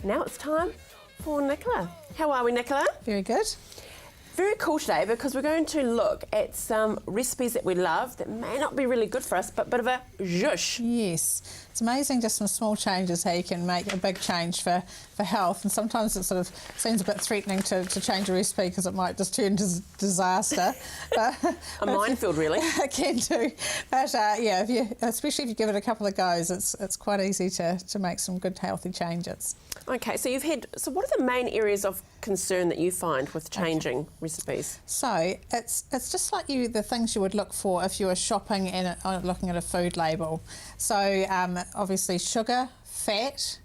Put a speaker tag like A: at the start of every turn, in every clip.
A: Now it's time for Nicola. How are we, Nicola?
B: Very good.
A: Very cool today because we're going to look at some recipes that we love that may not be really good for us, but a bit of a zhuzh.
B: Yes. It's amazing just some small changes how you can make a big change for health, and sometimes it sort of seems a bit threatening to change a recipe because it might just turn to disaster.
A: A minefield, really.
B: It can do. But yeah, especially if you give it a couple of goes, it's quite easy to make some good healthy changes.
A: Okay, so what are the main areas of concern that you find with changing recipes?
B: So it's just like the things you would look for if you were shopping and looking at a food label. So obviously sugar, fat,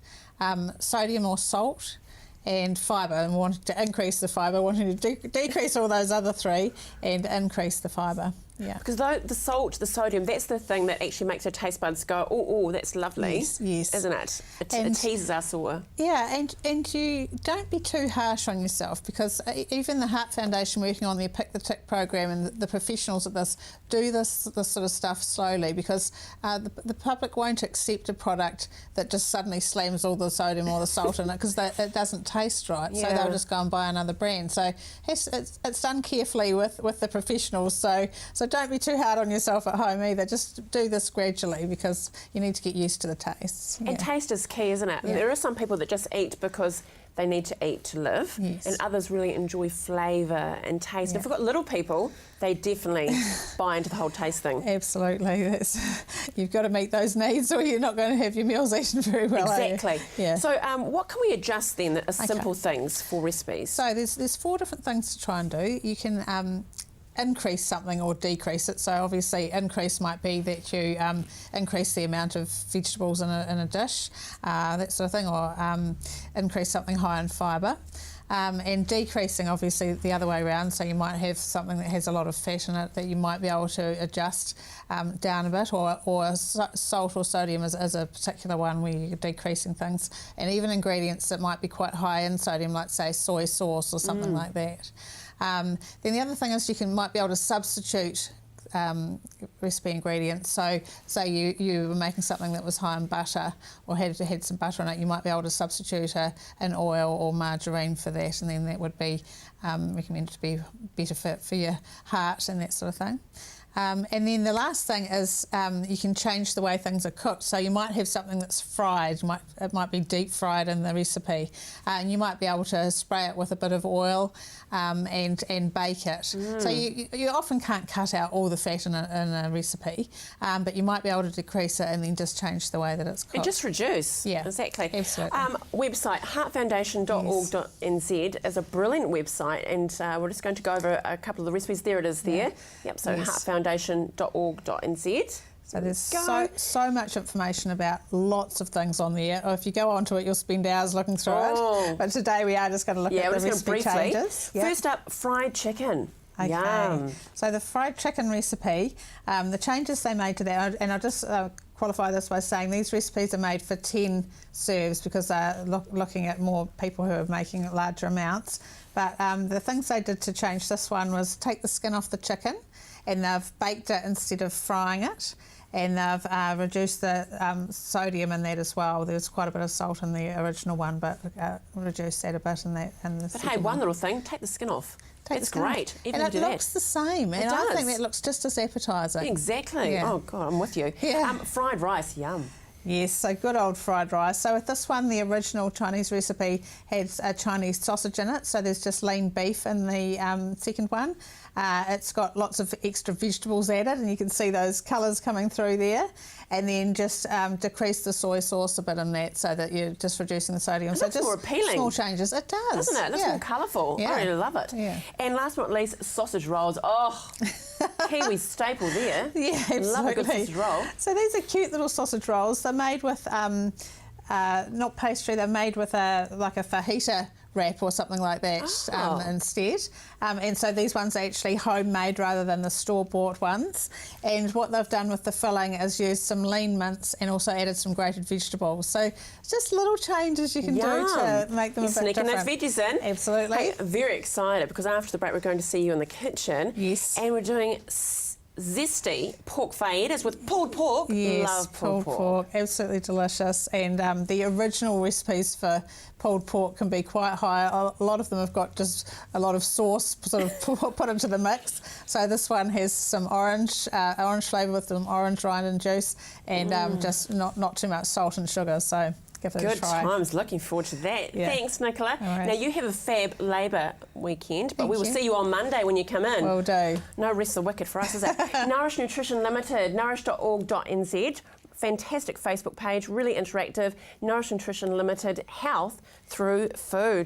B: sodium or salt, and fibre, and wanting to increase the fibre, wanting to decrease all those other three and increase the fibre. Yeah.
A: Because the salt, the sodium, that's the thing that actually makes our taste buds go, oh, that's lovely.
B: Yes.
A: Isn't it? It teases us all.
B: Yeah, and you don't be too harsh on yourself, because even the Heart Foundation working on their Pick the Tick program and the professionals at this do this sort of stuff slowly, because the public won't accept a product that just suddenly slams all the sodium or the salt in it, because it doesn't taste right. Yeah. So they'll just go and buy another brand. So it's done carefully with the professionals. So don't be too hard on yourself at home either. Just do this gradually, because you need to get used to the tastes.
A: And taste is key, isn't it? Yeah. There are some people that just eat because they need to eat to live, and others really enjoy flavour and taste. Yeah. If we've got little people, they definitely buy into the whole taste thing.
B: Absolutely. You've got to meet those needs, or you're not going to have your meals eaten very well.
A: Exactly.
B: Yeah.
A: So what can we adjust then that are simple things for recipes?
B: So there's 4 different things to try and do. You can increase something or decrease it. So obviously increase might be that you increase the amount of vegetables in a dish, that sort of thing, or increase something high in fibre. And decreasing, obviously, the other way around. So you might have something that has a lot of fat in it that you might be able to adjust down a bit, or salt or sodium is a particular one where you're decreasing things. And even ingredients that might be quite high in sodium, like say soy sauce or something like that. Then the other thing is you might be able to substitute recipe ingredients. So say you were making something that was high in butter, or had some butter in it, you might be able to substitute an oil or margarine for that, and then that would be recommended to be better for your heart and that sort of thing. And then the last thing is you can change the way things are cooked. So you might have something that's fried, it might be deep fried in the recipe, and you might be able to spray it with a bit of oil and bake it. So you often can't cut out all the fat in a recipe, but you might be able to decrease it and then just change the way that it's cooked.
A: And just reduce.
B: Yeah,
A: exactly.
B: Absolutely.
A: Website heartfoundation.org.nz is a brilliant website, and we're just going to go over a couple of the recipes. There it is there. Yep, so heartfoundation.org.nz.
B: So there's so much information about lots of things on there. Or if you go onto it, you'll spend hours looking through it. But today we are just going to look at the recipe changes.
A: Yep. First up, fried chicken.
B: Okay.
A: Yum.
B: So the fried chicken recipe, the changes they made to that, and I'll just qualify this by saying these recipes are made for 10 serves, because they're looking at more people who are making larger amounts. But the things they did to change this one was take the skin off the chicken, and they've baked it instead of frying it, and they've reduced the sodium in that as well. There's quite a bit of salt in the original one, but reduced that a bit in the
A: But hey, one little thing, take the skin off. It's great.
B: And it looks the same. And I think that looks just as appetising.
A: Exactly. Yeah. Oh, God, I'm with you.
B: Yeah.
A: Fried rice, yum.
B: Yes, so good old fried rice. So with this one, the original Chinese recipe has a Chinese sausage in it, so there's just lean beef in the second one. It's got lots of extra vegetables added, and you can see those colours coming through there. And then just decrease the soy sauce a bit in that, so that you're just reducing the sodium.
A: It
B: so
A: looks
B: just
A: more appealing.
B: Small changes. It does.
A: Doesn't it? It looks more colourful.
B: Yeah.
A: I really love it.
B: Yeah.
A: And last but not least, sausage rolls. Oh, Kiwi staple there.
B: Yeah, absolutely.
A: Love a good sausage roll.
B: So these are cute little sausage rolls. They're made with not pastry. They're made with like a fajita wrap or something like that instead. And so these ones are actually homemade rather than the store-bought ones. And what they've done with the filling is used some lean mince and also added some grated vegetables. So just little changes you can do to make them a bit
A: sneaking
B: different.
A: those veggies in.
B: Absolutely.
A: Hey, very excited because after the break we're going to see you in the kitchen.
B: Yes.
A: And we're doing zesty pork fajitas with pulled pork.
B: Yes,
A: Love pulled pork.
B: absolutely delicious. And the original recipes for pulled pork can be quite high. A lot of them have got just a lot of sauce sort of put into the mix. So this one has some orange flavour with some orange rind and juice, and just not too much salt and sugar. So give it a try.
A: Good times. Looking forward to that.
B: Yeah.
A: Thanks, Nicola.
B: Right.
A: Now, you have a fab Labour weekend, but
B: Thank
A: we will
B: you.
A: see you on Monday when you come in.
B: Will do.
A: No rest the wicked for us, is it? Nourish Nutrition Limited, nourish.org.nz. Fantastic Facebook page, really interactive. Nourish Nutrition Limited, health through food.